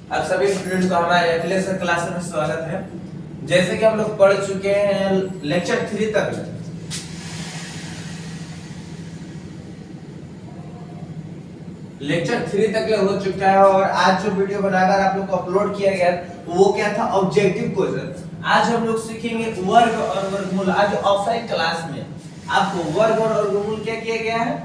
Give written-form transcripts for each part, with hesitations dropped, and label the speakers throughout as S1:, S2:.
S1: आप सभी स्टूडेंट को हमारे अगले क्लास में स्वागत है। जैसे कि हम लोग पढ़ चुके हैं लेक्चर 3 तक। लेक्चर 3 तक हो चुका है और आज जो वीडियो बनाकर आप लोग को अपलोड किया गया वो क्या था, ऑब्जेक्टिव क्वेश्चन। आज हम लोग सीखेंगे वर्ग और वर्गमूल। आज ऑफलाइन क्लास में आपको वर्ग और वर्गमूल क्या किया गया है,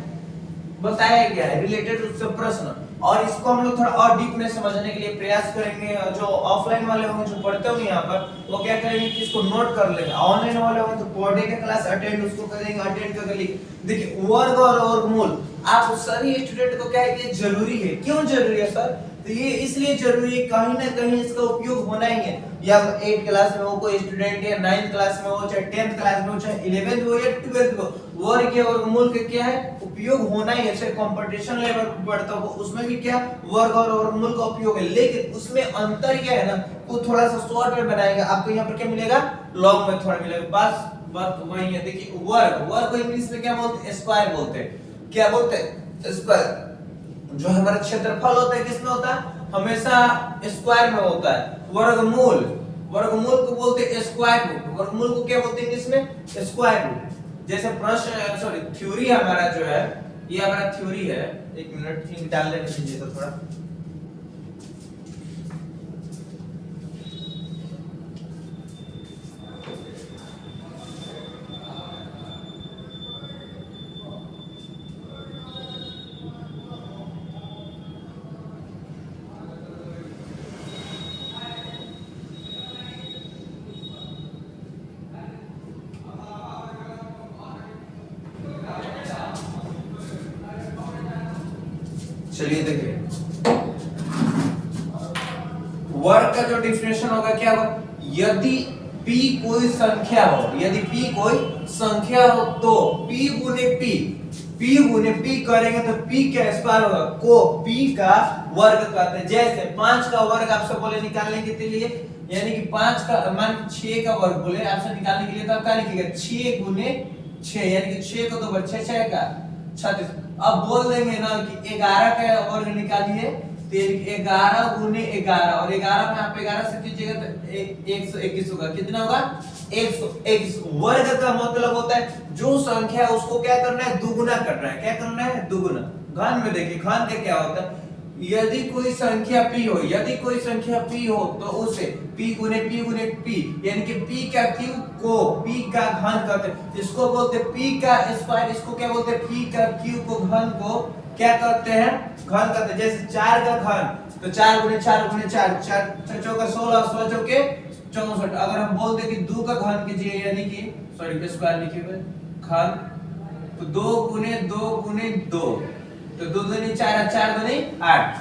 S1: बताया गया है, रिलेटेड उससे प्रश्न, और इसको हम लोग थोड़ा और डीप में समझने के लिए प्रयास करेंगे। और जो ऑफलाइन वाले होंगे, जो पढ़ते होंगे यहाँ पर, वो क्या करेंगे कि इसको नोट कर लेंगे। ऑनलाइन वाले होंगे तो पर डे का क्लास अटेंड उसको करेंगे, अटेंड करके लिख। देखिए वर्ग और वर्गमूल आप सभी स्टूडेंट को क्या है, ये जरूरी है। क्यों जरूरी है सर? तो ये इसलिए जरूरी है, कहीं ना कहीं इसका उपयोग होना ही है। या 8 क्लास में हो कोई स्टूडेंट, या 9th क्लास में हो, चाहे 10th क्लास में हो, चाहे 11th हो या 12th हो, वर्ग के वर्गमूल के क्या है, उपयोग होना ही है। चाहे कंपटीशन लेवल पर पढ़ता हो उसमें भी क्या वर्ग और वर्गमूल का उपयोग है। लेकिन उसमें अंतर क्या है ना, वो थोड़ा सा शॉर्ट में बनाएगा। आपको यहाँ पर क्या मिलेगा, लॉन्ग में थोड़ा मिलेगा। बस बात वही है। देखिए वर्ग को इंग्लिश में क्या बोलते हैं, स्क्वायर बोलते हैं। क्या बोलते हैं, स्क्वायर। जो हमारा क्षेत्रफल होता है किसमें होता है, हमेशा स्क्वायर में होता है। वर्गमूल को बोलते हैं स्क्वायर रूट। वर्गमूल को क्या बोलते हैं इंग्लिश में, स्क्वायर रूट। जैसे प्रश्न सॉरी थ्योरी हमारा जो है, ये हमारा थ्योरी है। एक मिनट इंक डाल लेने दीजिए तो थोड़ा। चलिए देखिए, वर्ग का जो डिफिनेशन होगा क्या होगा, यदि p कोई संख्या हो, यदि p कोई संख्या हो तो p गुने p करेंगे तो p का स्क्वायर होगा, को p का वर्ग कहते हैं। जैसे 5 का वर्ग आपसे बोले निकालने के लिए, यानी कि 5 का मान 6 का वर्ग बोले आपसे निकालने के लिए, तो आप क्या लिखिएगा, 6 गुने 6, यानी कि 6 को 2 बार 6 6 का 36। अब बोल देंगे ना कि 11 का वर्ग निकालिए, तो 11 गुने 11, और 11 में आप 11 से कीजिएगा तो 121 होगा। कितना होगा, 121। वर्ग का मतलब होता है जो संख्या है उसको क्या करना है, दुगुना करना है। क्या करना है, दुगुना। घन में देखिए, घन का क्या होता है, यदि कोई संख्या p हो, यदि कोई संख्या p हो तो उसे p गुने p, यानी कि p का क्यूब को p का घन कहते हैं। इसको बोलते हैं p का स्क्वायर, इसको क्या बोलते हैं, p का क्यूब को घन को क्या कहते हैं, घन कहते हैं। जैसे 4 का घन तो 4 गुने 4 गुने 4, 4 चौका 16, 16 चौके 64। अगर हम बोल दे कि 2 का घन कीजिए, यानी कि सॉरी स्क्वायर लिखिए घन, तो 2 गुने 2 गुने 2, तो 2 दूनी 4, 4 दूनी 8,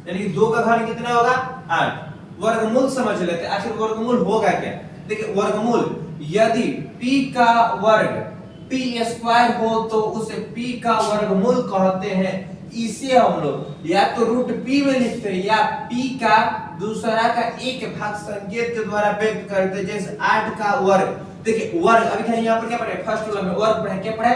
S1: यानी कि 2 का घन कितना होगा, 8। वर्गमूल समझ लेते हैं, आखिर वर्गमूल होगा क्या। देखिए वर्गमूल, यदि p का वर्ग p स्क्वायर हो तो उसे p का वर्गमूल कहते हैं। इसे हम लोग या तो रूट p में लिखते हैं, या p का दूसरा का एक भाग संकेत के द्वारा व्यक्त करते हैं। जैसे 8 का वर्ग, देखिए वर्ग अभी यहाँ पर क्या पढ़े, फर्स्ट वाला में वर्ग पढ़े, क्या पढ़े,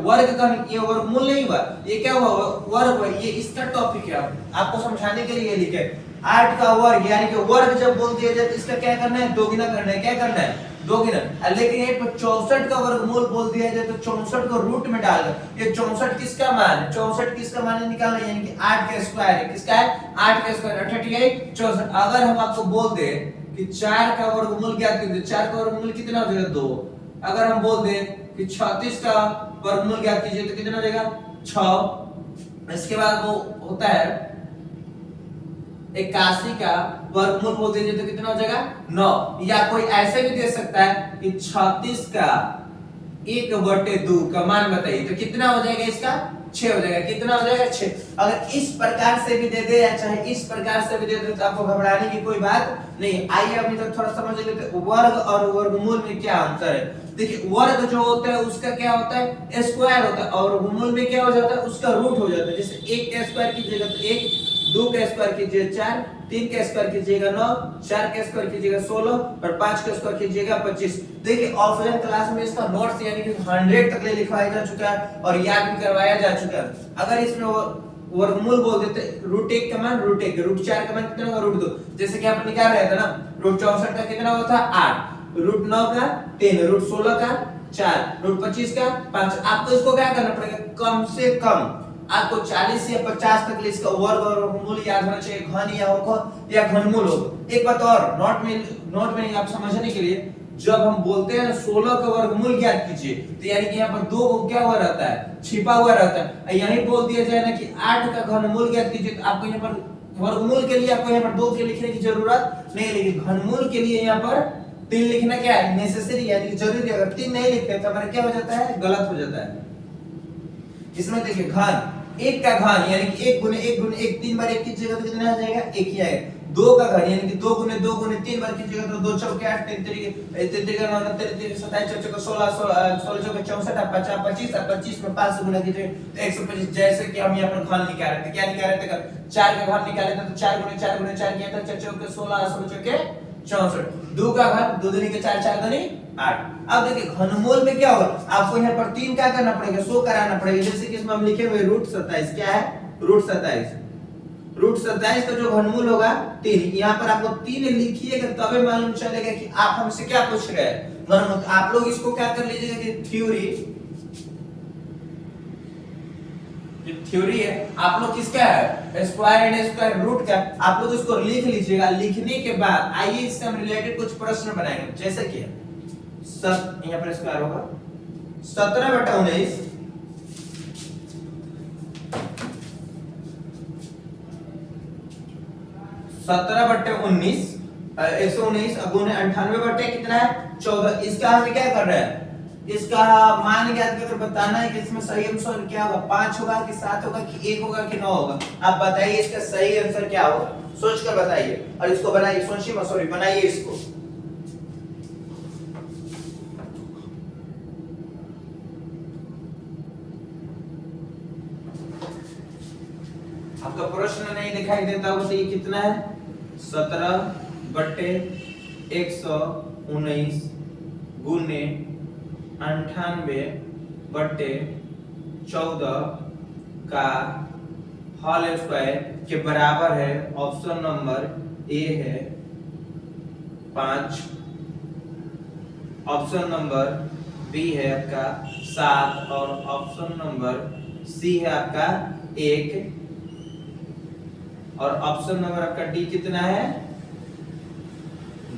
S1: वर्ग का ये वर्गमूल नहीं हुआ, ये क्या हुआ, वर्ग हुआ। ये इसका टॉपिक है, आपको समझाने के लिए लिखे 8 का वर्ग, यानी कि वर्ग जब बोल दिया जाए तो इसका क्या करना है, दोगुना करना है। क्या करना है, दोगुना। लेकिन ये 64 का वर्गमूल बोल दिया जाए तो 64 को रूट में डाल दो। ये 64 किसका मान है, 64 किसका मान निकालना है, यानी कि 8 का स्क्वायर है। किसका है, 8 का स्क्वायर 38 64। अगर हम आपको बोल दे कि 4 का वर्गमूल क्या कीजिए, 4 का वर्गमूल कितना हो जाएगा, 2। अगर हम बोल दें कि 36 का वर्गमूल क्या कीजिए तो कितना हो जाएगा, 6। इसके बाद वो होता है 81 का वर्गमूल बोल दीजिए तो कितना हो जाएगा, 9। या कोई ऐसे भी दे सकता है कि 36 का 1/2 का मान बताइए तो कितना हो जाएगा, इसका 6 हो जाएगा। कितना हो जाएगा, 6। अगर इस प्रकार से भी दे दे या चाहे इस प्रकार से भी दे दे तो आपको घबराने की कोई बात नहीं। आइए अभी तक थोड़ा समझ लेते हैं वर्ग और वर्गमूल में क्या अंतर है। देखिए वर्ग जो होता है उसका क्या होता है, स्क्वायर होता है, और वर्गमूल में क्या हो जाता है, उसका रूट हो जाता है। जैसे 1 का स्क्वायर कीजिएगा तो 1, 2 का स्क्वायर कीजिए 4, 3 का स्क्वायर कीजिएगा 9, 4 का स्क्वायर कीजिएगा 16 और 5 का स्क्वायर कीजिएगा 25। देखिए ऑफलाइन क्लास में इसका नोट्स यानी कि 100 तक ले लिखवाया जा चुका है और याद भी करवाया जा चुका है। अगर इसमें वर्गमूल बोल देते, √1 का मान √1, √4 का मान कितना होगा √2। जैसे कि आप निकाल रहे थे ना, √64 का कितना हुआ था 8, √9 का 3, √16 का 4, √25 का 5। आपको इसको क्या करना पड़ेगा, कम से कम आपको 40 या 50 तक इसका वर्ग और वर्गमूल याद होना चाहिए, घन या होगा या घनमूल होगा। एक बात और नोट में आप समझने के लिए, जब हम बोलते हैं 16 का वर्गमूल ज्ञात कीजिए, तो यानी कि यहाँ पर 2 को क्या हुआ रहता है, छिपा हुआ रहता है। यही बोल दिया जाए ना कि 8 का घनमूल ज्ञात कीजिए, तो आपको यहाँ पर वर्गमूल के लिए आपको यहाँ पर 2 के लिखने की जरूरत नहीं, लेकिन घनमूल के लिए यहाँ पर 3 लिखना क्या है, नेसेसरी, यानी जरूरी। अगर 3 नहीं लिखते तो हमारा क्या हो जाता है, गलत हो जाता है। इसमें देखिए घन, 1 का घन यानी कि 1 गुने 1 गुने 1, 3 बार 1 की जगह तो कितना आ जाएगा, 1 ही आएगा। 2 का घन यानी कि 2 गुने 2 गुने 3 बार की जगह तो 2 चौके 8, 3 3 9 3 3 27 4 16 16 चौके 64 50 25 और 25 में 5 से गुना कीजिए तो 125। जैसे कि हम यहाँ पर घन निकाल रहे थे, क्या निकाल रहे थे, 4 का घन निकाले थे तो 4 गुने 4 गुने 4 किया था, 4 चौके 16 16 चौके 64। 2 का घन 2 दूनी के 4 4 दूनी 8। अब देखिए घनमूल में क्या होगा, आपको यहाँ पर 3 क्या करना पड़ेगा, शो कराना पड़ेगा। जैसे कि इसमें हम लिखे हुए √27, क्या है √27, √27 का जो घनमूल होगा 3। यहाँ पर आपको 3 लिखिएगा तबे मालूम चलेगा कि आप हमसे क्या पूछ रहे हैं, घनमूल। तो आप लोग इसको क्या कर लीजिएगा कि थ्योरी है, आप लोग किसका है, स्क्वायर एंड स्क्वायर रूट का, आप लोग इसको लिख लीजिएगा। लिखने के बाद आइए इससे हम रिलेटेड कुछ प्रश्न बनाएंगे। जैसे कि यहाँ पर स्क्वायर होगा 17/19 17/19 119 गुने 98 कितना है 14। इसका हमें क्या कर रहे हैं, इसका मान ज्ञात करके बताना है कि इसमें सही आंसर क्या होगा, 5 होगा कि 7 होगा कि 1 होगा कि 9 होगा। आप बताइए इसका सही आंसर क्या होगा, सोच कर बताइए। और इसको बनाइए, सोचिए मत, सॉरी, बनाइए इसको। आपका प्रश्न नहीं दिखाई देता हो तो ये कितना है, 17/119 गुने 98/14 का होल स्क्वायर के बराबर है। ऑप्शन नंबर ए है 5, ऑप्शन नंबर बी है आपका 7 और ऑप्शन नंबर सी है आपका 1 और ऑप्शन नंबर आपका डी कितना है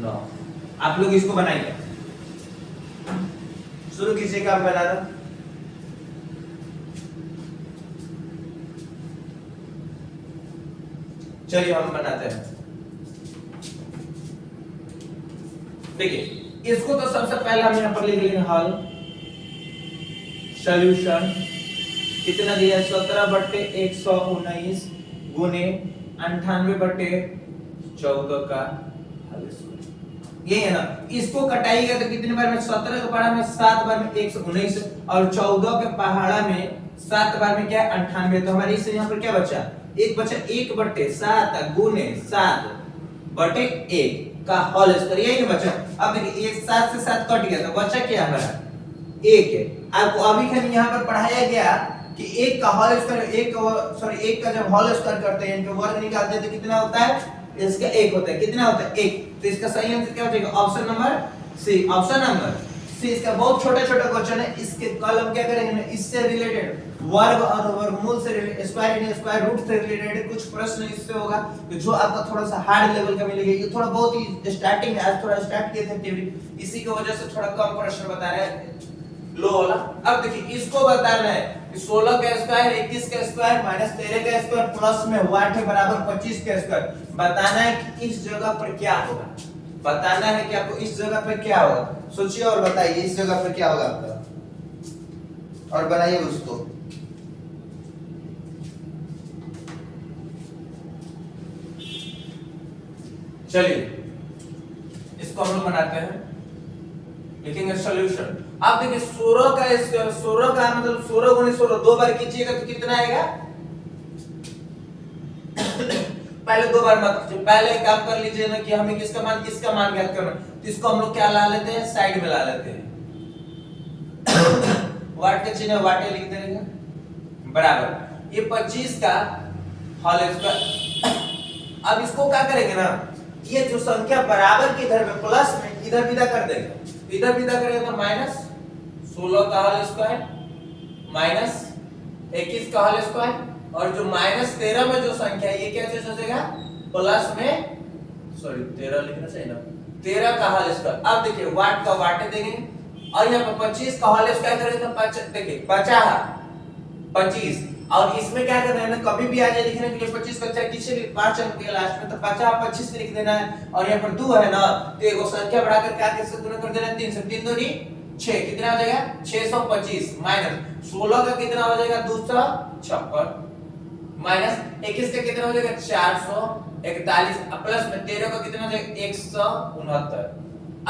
S1: 9। आप लोग इसको बनाइए, शुरू कीजिए काम बनाना। चलिए हम बनाते हैं। देखिए इसको तो सबसे पहले हम यहाँ पर लिख लेंगे हल, सॉल्यूशन कितना दिया है 17/119 गुने 98/14 का हल। ये है ना, इसको कटाइएगा तो कितने बार में, 17 के पहाड़ा में 7 बार में 119 और 14 के पहाड़ा में 7 बार में क्या है 98। तो हमारे इससे यहाँ पर क्या बचा, एक बचा 1/7 गुने 7/1 का होल स्क्वायर, यही ना बचा। अब देखिए 7 से 7 कट गया तो बचा क्या हमारा 1 है। आपको अभी खाली यहाँ पर पढ़ाया गया कि 1 का होल स्क्वायर, 1 का जब होल स्क्वायर करते हैं, इनके वर्ग निकालते हैं तो कितना होता है, इसका 1 होता है। कितना होता है 1। तो इसका सही आंसर क्या हो जाएगा, option number C. Option number C इसका बहुत छोटा-छोटा क्वेश्चन है। इसके कल हम क्या करेंगे ना, इससे रिलेटेड वर्ग और वर्गमूल से related, square and square root से रिलेटेड कुछ प्रश्न इससे होगा जो आपका थोड़ा सा हार्ड लेवल का मिलेगा। ये थोड़ा बहुत ही स्टार्टिंग है, आज थोड़ा स्टार्ट किए थे थ्योरी, इसी की वजह से थोड़ा कम प्रश्न बता रहे हैं लो वाला। अब देखिए इसको बताना है 16 का स्क्वायर 21 का स्क्वायर माइनस 13 का स्क्वायर प्लस में 8 बराबर 25 का स्क्वायर। बताना है कि इस जगह पर क्या होगा, बताना है कि आपको इस जगह पर क्या होगा। सोचिए और बताइए इस जगह पर क्या होगा आपका, और बनाइए उसको। चलिए इसको हम लोग बनाते हैं, लिखेंगे सॉल्यूशन। आप देखिए 16 का मतलब 16 गुने 16 2 बार कीजिएगा तो कितना आएगा पहले 2 बार मत कीजिए, पहले काम कर लीजिए ना कि हमें किसका मान ज्ञात करना। तो इसको हम लोग क्या ला लेते हैं, साइड में ला लेते हैं। वाट का चिन्ह वाटे लिख देंगे बराबर ये 25 का होल स्क्वायर। अब इसको क्या करेंगे ना, ये जो संख्या बराबर के इधर में प्लस में इधर विदा कर देंगे, इधर विदा करेंगे तो माइनस 16 का होल स्क्वायर माइनस 21 का होल स्क्वायर, और जो माइनस 13 में जो संख्या है ये क्या चीज हो जाएगा प्लस में, सॉरी 13 लिखना चाहिए ना, 13 का होल स्क्वायर। अब देखिए वाट का वाट देंगे, और यहाँ पर 25 का होल स्क्वायर करेंगे तो देखिए 25, और इसमें क्या करना है ना, कभी भी आ जाए लिखने के लिए 25 का चाहे किसी भी 5 अंक के लास्ट में तो 25 लिख देना है, और यहाँ पर 2 है ना तो एक संख्या बढ़ाकर क्या कैसे गुणा कर देना है 3 से, 3 दूनी 6, कितना हो जाएगा 625 माइनस 16 का कितना हो जाएगा 256 माइनस 21 का कितना हो जाएगा 441 प्लस में 13 का कितना हो जाएगा 169।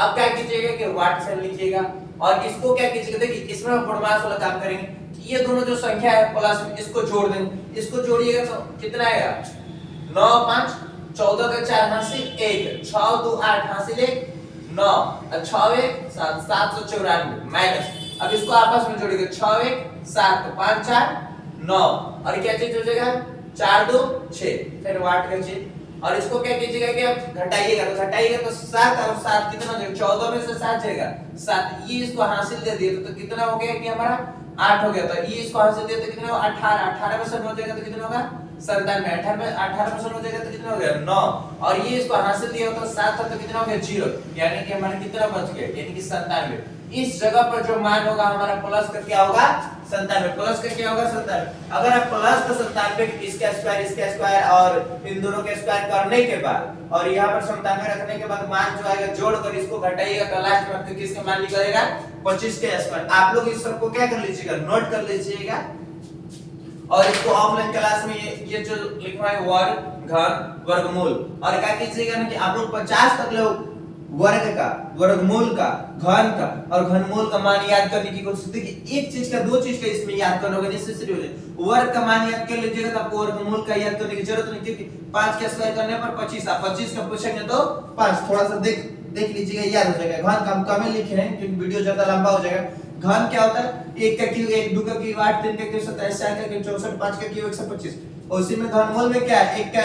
S1: अब क्या कीजिएगा कि वाट से लिखिएगा, और इसको क्या कीजिएगा देखिए इसमें हम गुणमास वाला काम करेंगे, ये दोनों जो संख्या है प्लस में इसको जोड़ देंगे, इसको जोड़िएगा तो कितना आएगा 9 5 14 का 4 हासिल 1 6 2 8 हासिल 1 9 और 6 1 7 794 माइनस, अब इसको आपस में जोड़िएगा 6 1 7 5 4 9, और क्या चीज हो जाएगा 4 2 6, फिर वाट का चीज, और इसको क्या कीजिएगा कि आप घटाइएगा तो 7 और 7 कितना हो जाएगा 14 में से 7 जाएगा 7, ये इसको हासिल दे दिए तो कितना हो गया कि हमारा 8 हो गया, तो ये इसको हासिल दे तो कितना होगा 18 में से 9 जाएगा तो कितना होगा 97, 18 में से 9 जाएगा तो कितना हो गया 9, और ये इसको हासिल दिया तो 7 तो कितना हो गया 0, यानी कि हमारा कितना बच गया यानी कि 97। इस जगह पर जो मान होगा हमारा प्लस का क्या होगा 97, प्लस का क्या होगा 97। अगर आप प्लस का 97 इसका स्क्वायर और इन दोनों के स्क्वायर करने के बाद और यहाँ पर 97 रखने के बाद मान जो आएगा जोड़कर इसको घटाइएगा तो लास्ट में आपको किसका मान निकलेगा 25 के स्क्वायर। आप लोग इस सबको क्या कर लीजिएगा नोट कर लीजिएगा, और इसको ऑफलाइन क्लास में ये जो लिखा है वर्ग घन वर्गमूल, और क्या कीजिएगा ना कि आप लोग 50 तक लोग वर्ग का वर्गमूल का घन का और घनमूल का मान याद करने की कोशिश। देखिए एक चीज का दो चीज का इसमें याद करना होगा नेसेसरी हो जाए। वर्ग का मान याद कर लीजिएगा तो आपको वर्गमूल का याद करने की जरूरत नहीं, क्योंकि 5 का स्क्वायर करने पर 25, आप 25 का पूछेंगे तो 5, थोड़ा सा देख लीजिएगा याद हो जाएगा। घन का हम कम लिखे हैं क्योंकि वीडियो ज्यादा लंबा हो जाएगा। घन क्या होता है 1 का क्यूब 1 2 का क्यूब 8 3 का क्यूब 27 4 का क्यूब 64 5 का क्यूब 125, और उसी में घनमूल में क्या है 1 का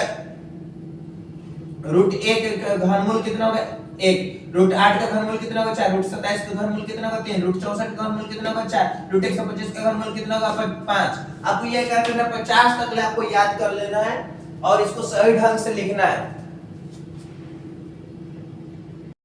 S1: रूट 1 का घनमूल कितना होगा 1, रूट 8 का घनमूल कितना होगा 4, रूट 27 का घनमूल कितना होगा 3, रूट 64 का घनमूल कितना होगा 4, रूट 125 का घनमूल कितना होगा 5। आपको ये क्या करना है 50 तक आपको याद कर लेना है और इसको सही ढंग से लिखना है।